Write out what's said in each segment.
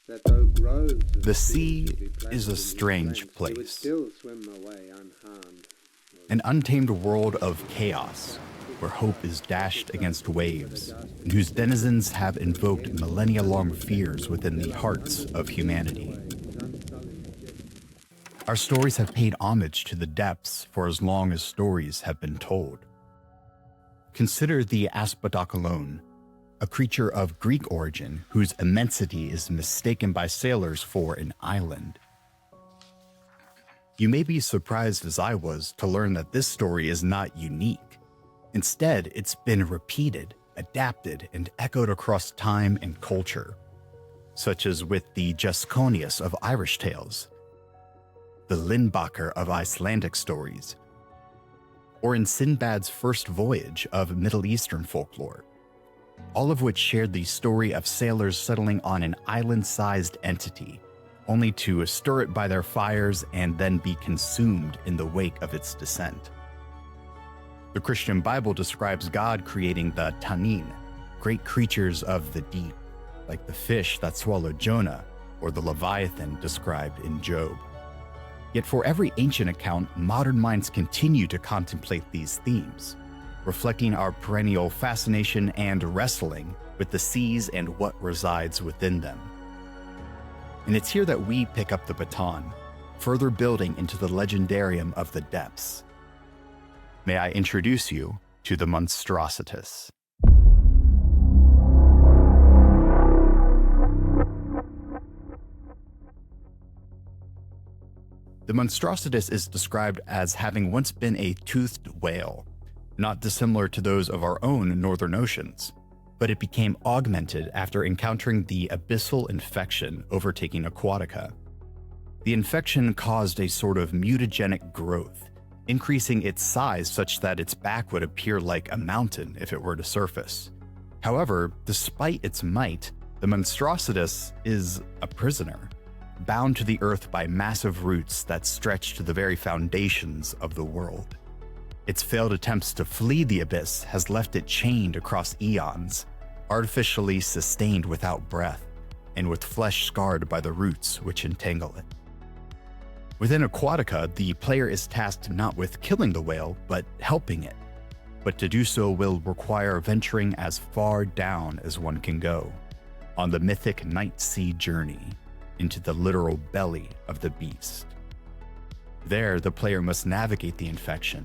The sea is a strange place, an untamed world of chaos, where hope is dashed against waves, and whose denizens have invoked millennia-long fears within the hearts of humanity. Our stories have paid homage to the depths for as long as stories have been told. Consider the Aspedakalon, a creature of Greek origin whose immensity is mistaken by sailors for an island. You may be surprised as I was to learn that this story is not unique. Instead, it's been repeated, adapted, and echoed across time and culture, such as with the Gesconius of Irish tales, the Lindbakker of Icelandic stories, or in Sinbad's first voyage of Middle Eastern folklore, all of which shared the story of sailors settling on an island-sized entity, only to stir it by their fires and then be consumed in the wake of its descent. The Christian Bible describes God creating the Tannin, great creatures of the deep, like the fish that swallowed Jonah or the Leviathan described in Job. Yet for every ancient account, modern minds continue to contemplate these themes, reflecting our perennial fascination and wrestling with the seas and what resides within them. And it's here that we pick up the baton, further building into the legendarium of the depths. May I introduce you to the Monstrositas. The Monstrositas is described as having once been a toothed whale, not dissimilar to those of our own northern oceans, but it became augmented after encountering the abyssal infection overtaking Aquatica. The infection caused a sort of mutagenic growth, increasing its size such that its back would appear like a mountain if it were to surface. However, despite its might, the Monstrositas is a prisoner, bound to the earth by massive roots that stretch to the very foundations of the world. Its failed attempts to flee the abyss has left it chained across eons, artificially sustained without breath, and with flesh scarred by the roots which entangle it. Within Aquatica, the player is tasked not with killing the whale, but helping it. But to do so will require venturing as far down as one can go, on the mythic night sea journey into the literal belly of the beast. There, the player must navigate the infection,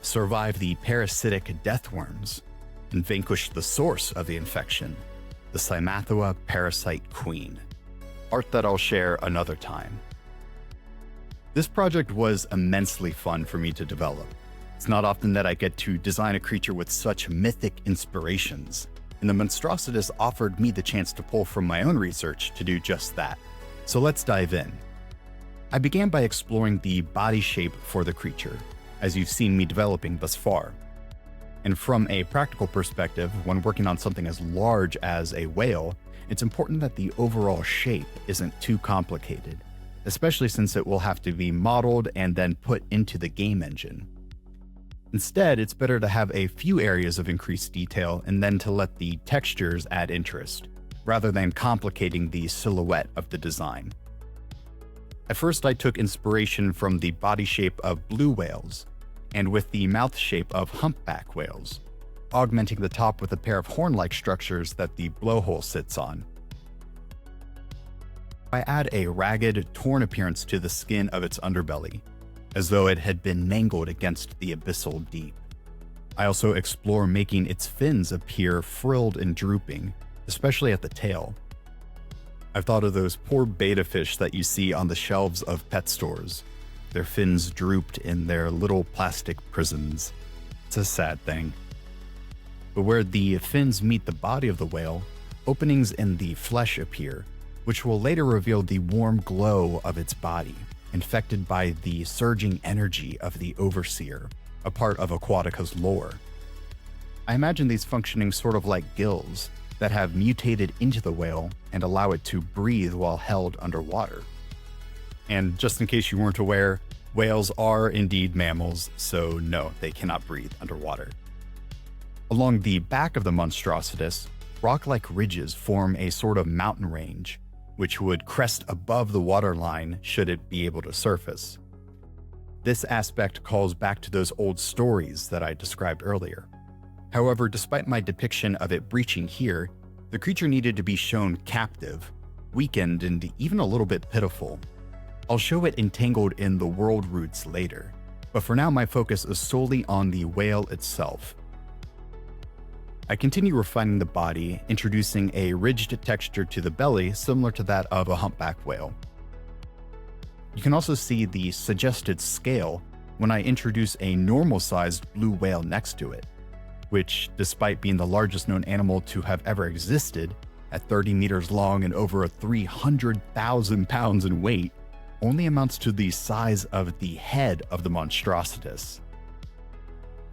survive the parasitic death worms, and vanquish the source of the infection, the Cymathua parasite queen, art that I'll share another time. This project was immensely fun for me to develop. It's not often that I get to design a creature with such mythic inspirations, and the Monstrositas offered me the chance to pull from my own research to do just that. So let's dive in. I began by exploring the body shape for the creature, as you've seen me developing thus far. And from a practical perspective, when working on something as large as a whale, it's important that the overall shape isn't too complicated, especially since it will have to be modeled and then put into the game engine. Instead, it's better to have a few areas of increased detail and then to let the textures add interest, rather than complicating the silhouette of the design. At first, I took inspiration from the body shape of blue whales, and with the mouth shape of humpback whales, augmenting the top with a pair of horn-like structures that the blowhole sits on. I add a ragged, torn appearance to the skin of its underbelly, as though it had been mangled against the abyssal deep. I also explore making its fins appear frilled and drooping, especially at the tail. I've thought of those poor betta fish that you see on the shelves of pet stores, their fins drooped in their little plastic prisons. It's a sad thing. But where the fins meet the body of the whale, openings in the flesh appear, which will later reveal the warm glow of its body, infected by the surging energy of the Overseer, a part of Aquatica's lore. I imagine these functioning sort of like gills that have mutated into the whale and allow it to breathe while held underwater. And just in case you weren't aware, whales are indeed mammals, so no, they cannot breathe underwater. Along the back of the Monstrositas, rock-like ridges form a sort of mountain range, which would crest above the waterline should it be able to surface. This aspect calls back to those old stories that I described earlier. However, despite my depiction of it breaching here, the creature needed to be shown captive, weakened, and even a little bit pitiful. I'll show it entangled in the world roots later, but for now my focus is solely on the whale itself. I continue refining the body, introducing a ridged texture to the belly similar to that of a humpback whale. You can also see the suggested scale when I introduce a normal-sized blue whale next to it, which, despite being the largest known animal to have ever existed, at 30 meters long and over 300,000 pounds in weight, only amounts to the size of the head of the Monstrositus.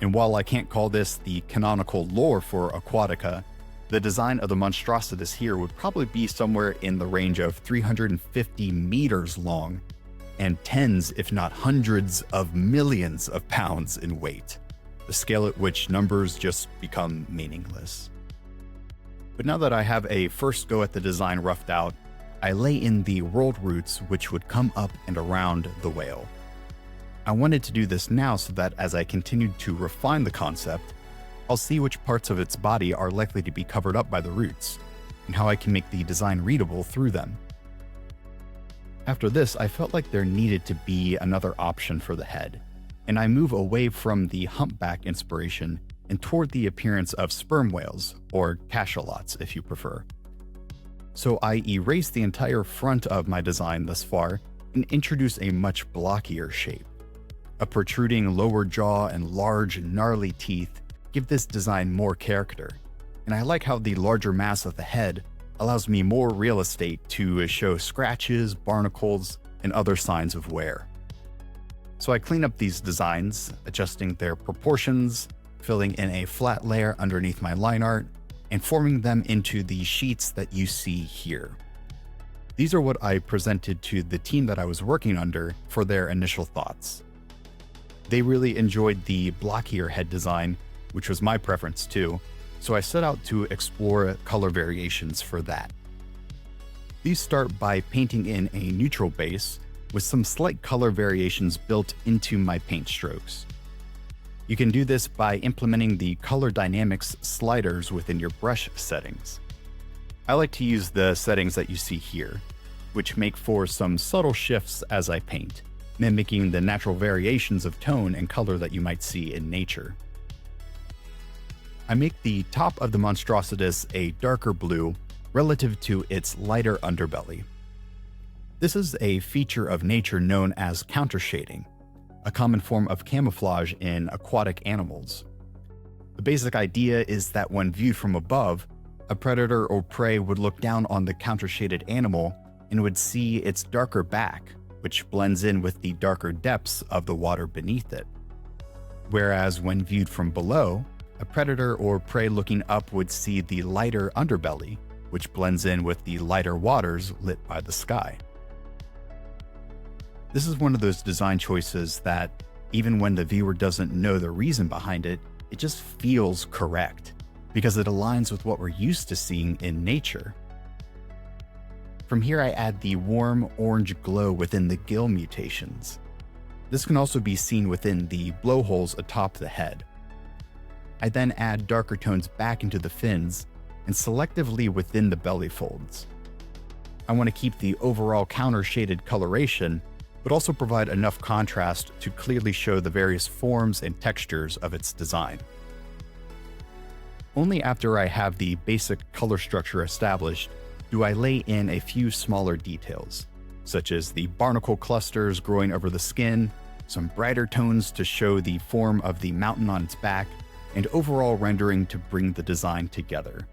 And while I can't call this the canonical lore for Aquatica, the design of the Monstrositus here would probably be somewhere in the range of 350 meters long and tens, if not hundreds of millions of pounds in weight, the scale at which numbers just become meaningless. But now that I have a first go at the design roughed out, I lay in the world roots which would come up and around the whale. I wanted to do this now so that as I continued to refine the concept, I'll see which parts of its body are likely to be covered up by the roots, and how I can make the design readable through them. After this, I felt like there needed to be another option for the head, and I move away from the humpback inspiration and toward the appearance of sperm whales, or cachalots if you prefer. So I erase the entire front of my design thus far and introduce a much blockier shape. A protruding lower jaw and large, gnarly teeth give this design more character, and I like how the larger mass of the head allows me more real estate to show scratches, barnacles, and other signs of wear. So I clean up these designs, adjusting their proportions, filling in a flat layer underneath my line art, and forming them into the sheets that you see here. These are what I presented to the team that I was working under for their initial thoughts. They really enjoyed the blockier head design, which was my preference too, so I set out to explore color variations for that. These start by painting in a neutral base with some slight color variations built into my paint strokes. You can do this by implementing the color dynamics sliders within your brush settings. I like to use the settings that you see here, which make for some subtle shifts as I paint, mimicking the natural variations of tone and color that you might see in nature. I make the top of the Monstrositus a darker blue relative to its lighter underbelly. This is a feature of nature known as countershading, a common form of camouflage in aquatic animals. The basic idea is that when viewed from above, a predator or prey would look down on the countershaded animal and would see its darker back, which blends in with the darker depths of the water beneath it. Whereas when viewed from below, a predator or prey looking up would see the lighter underbelly, which blends in with the lighter waters lit by the sky. This is one of those design choices that, even when the viewer doesn't know the reason behind it, it just feels correct, because it aligns with what we're used to seeing in nature. From here I add the warm orange glow within the gill mutations. This can also be seen within the blowholes atop the head. I then add darker tones back into the fins and selectively within the belly folds. I want to keep the overall counter-shaded coloration, but also provide enough contrast to clearly show the various forms and textures of its design. Only after I have the basic color structure established do I lay in a few smaller details, such as the barnacle clusters growing over the skin, some brighter tones to show the form of the mountain on its back, and overall rendering to bring the design together.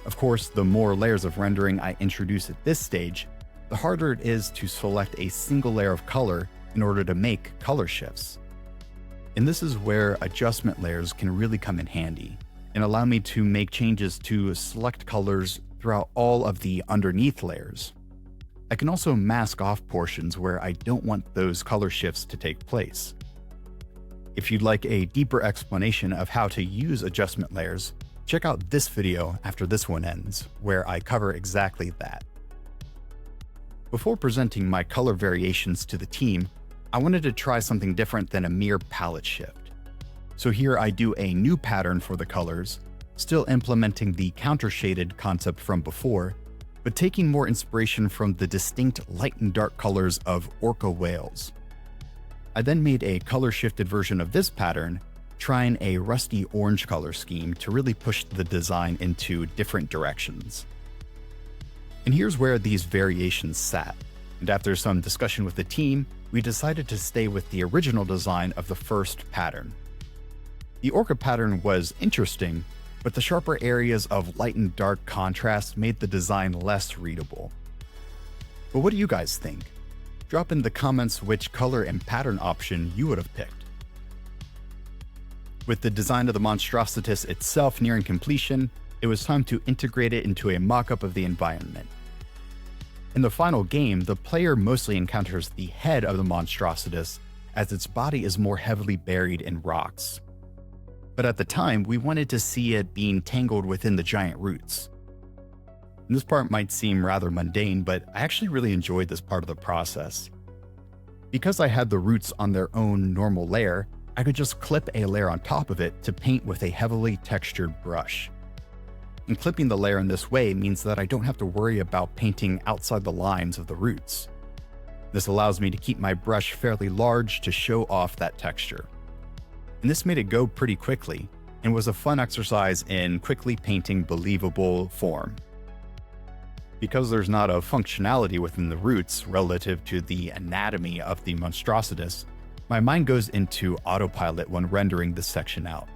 Of course, the more layers of rendering I introduce at this stage, the harder it is to select a single layer of color in order to make color shifts. And this is where adjustment layers can really come in handy and allow me to make changes to select colors throughout all of the underneath layers. I can also mask off portions where I don't want those color shifts to take place. If you'd like a deeper explanation of how to use adjustment layers, check out this video after this one ends, where I cover exactly that. Before presenting my color variations to the team, I wanted to try something different than a mere palette shift. So here I do a new pattern for the colors, still implementing the counter-shaded concept from before, but taking more inspiration from the distinct light and dark colors of orca whales. I then made a color-shifted version of this pattern, trying a rusty orange color scheme to really push the design into different directions. And here's where these variations sat, and after some discussion with the team, we decided to stay with the original design of the first pattern. The orca pattern was interesting, but the sharper areas of light and dark contrast made the design less readable. But what do you guys think? Drop in the comments which color and pattern option you would have picked. With the design of the Monstrositas itself nearing completion, it was time to integrate it into a mock-up of the environment. In the final game, the player mostly encounters the head of the Monstrositas, as its body is more heavily buried in rocks. But at the time, we wanted to see it being tangled within the giant roots. And this part might seem rather mundane, but I actually really enjoyed this part of the process. Because I had the roots on their own normal layer, I could just clip a layer on top of it to paint with a heavily textured brush. And clipping the layer in this way means that I don't have to worry about painting outside the lines of the roots. This allows me to keep my brush fairly large to show off that texture. And this made it go pretty quickly, and was a fun exercise in quickly painting believable form. Because there's not a functionality within the roots relative to the anatomy of the Monstrositas, my mind goes into autopilot when rendering this section out.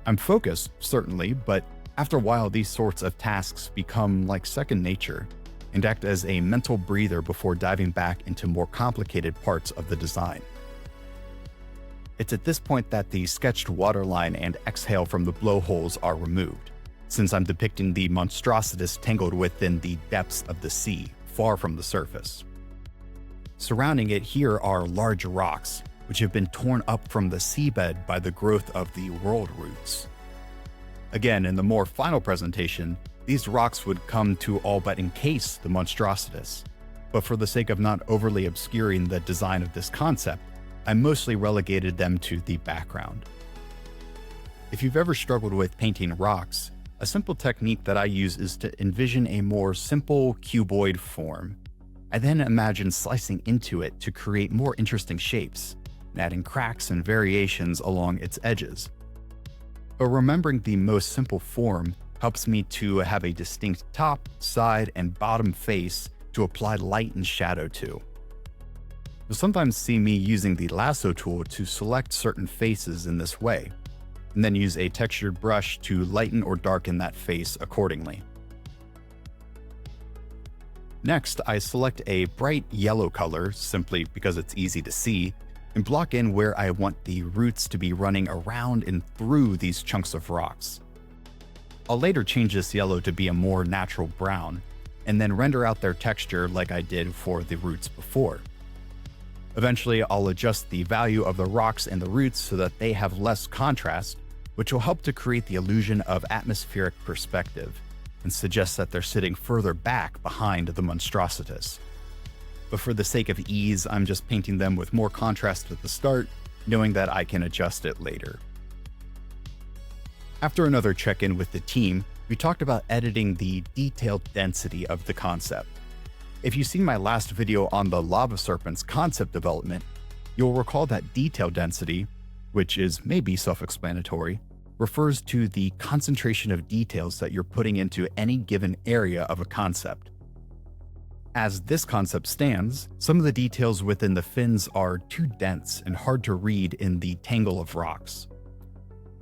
I'm focused, certainly, but after a while these sorts of tasks become like second nature, and act as a mental breather before diving back into more complicated parts of the design. It's at this point that the sketched waterline and exhale from the blowholes are removed, since I'm depicting the Monstrositas tangled within the depths of the sea, far from the surface. Surrounding it here are large rocks, which have been torn up from the seabed by the growth of the world roots. Again, in the more final presentation, these rocks would come to all but encase the Monstrositas, but for the sake of not overly obscuring the design of this concept, I mostly relegated them to the background. If you've ever struggled with painting rocks, a simple technique that I use is to envision a more simple cuboid form. I then imagine slicing into it to create more interesting shapes, and adding cracks and variations along its edges. But remembering the most simple form helps me to have a distinct top, side, and bottom face to apply light and shadow to. You'll sometimes see me using the lasso tool to select certain faces in this way, and then use a textured brush to lighten or darken that face accordingly. Next, I select a bright yellow color, simply because it's easy to see, and block in where I want the roots to be running around and through these chunks of rocks. I'll later change this yellow to be a more natural brown, and then render out their texture like I did for the roots before. Eventually, I'll adjust the value of the rocks and the roots so that they have less contrast, which will help to create the illusion of atmospheric perspective, and suggest that they're sitting further back behind the Monstrositas. But for the sake of ease, I'm just painting them with more contrast at the start, knowing that I can adjust it later. After another check-in with the team, we talked about editing the detailed density of the concept. If you've seen my last video on the lava serpent's concept development, you'll recall that detail density, which is maybe self-explanatory, refers to the concentration of details that you're putting into any given area of a concept. As this concept stands, some of the details within the fins are too dense and hard to read in the tangle of rocks.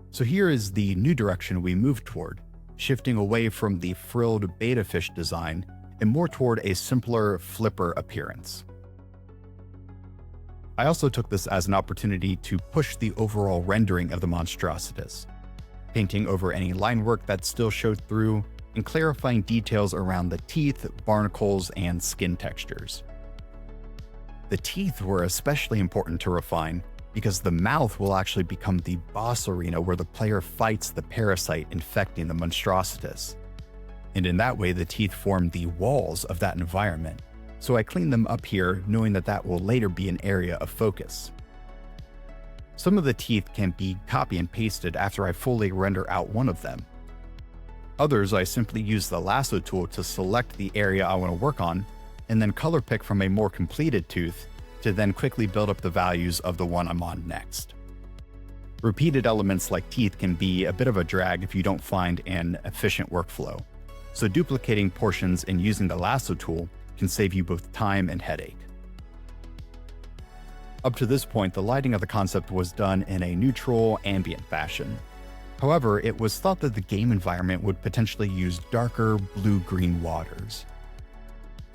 So here is the new direction we moved toward, shifting away from the frilled betta fish design and more toward a simpler flipper appearance. I also took this as an opportunity to push the overall rendering of the Monstrositas, painting over any line work that still showed through and clarifying details around the teeth, barnacles, and skin textures. The teeth were especially important to refine because the mouth will actually become the boss arena where the player fights the parasite infecting the Monstrositas. And in that way, the teeth form the walls of that environment, so I clean them up here knowing that that will later be an area of focus. Some of the teeth can be copy and pasted after I fully render out one of them. Others, I simply use the lasso tool to select the area I want to work on, and then color pick from a more completed tooth to then quickly build up the values of the one I'm on next. Repeated elements like teeth can be a bit of a drag if you don't find an efficient workflow, so duplicating portions and using the lasso tool can save you both time and headache. Up to this point, the lighting of the concept was done in a neutral, ambient fashion. However, it was thought that the game environment would potentially use darker blue-green waters.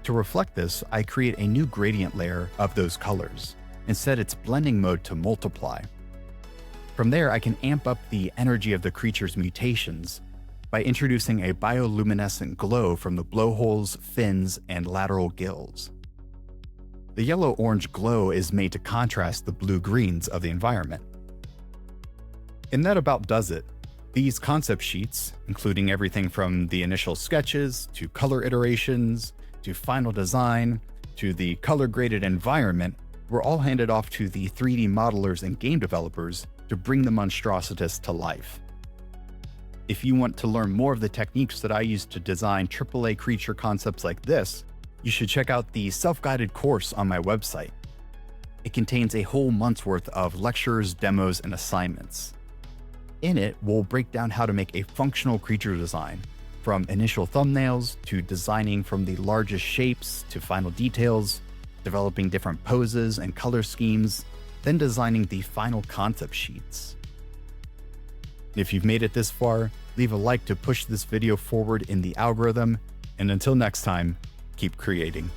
To reflect this, I create a new gradient layer of those colors and set its blending mode to multiply. From there, I can amp up the energy of the creature's mutations by introducing a bioluminescent glow from the blowholes, fins, and lateral gills. The yellow-orange glow is made to contrast the blue-greens of the environment. And that about does it. These concept sheets, including everything from the initial sketches, to color iterations, to final design, to the color-graded environment, were all handed off to the 3D modelers and game developers to bring the monstrosities to life. If you want to learn more of the techniques that I use to design AAA creature concepts like this, you should check out the self-guided course on my website. It contains a whole month's worth of lectures, demos, and assignments. In it, we'll break down how to make a functional creature design, from initial thumbnails to designing from the largest shapes to final details, developing different poses and color schemes, then designing the final concept sheets. If you've made it this far, leave a like to push this video forward in the algorithm, and until next time, keep creating.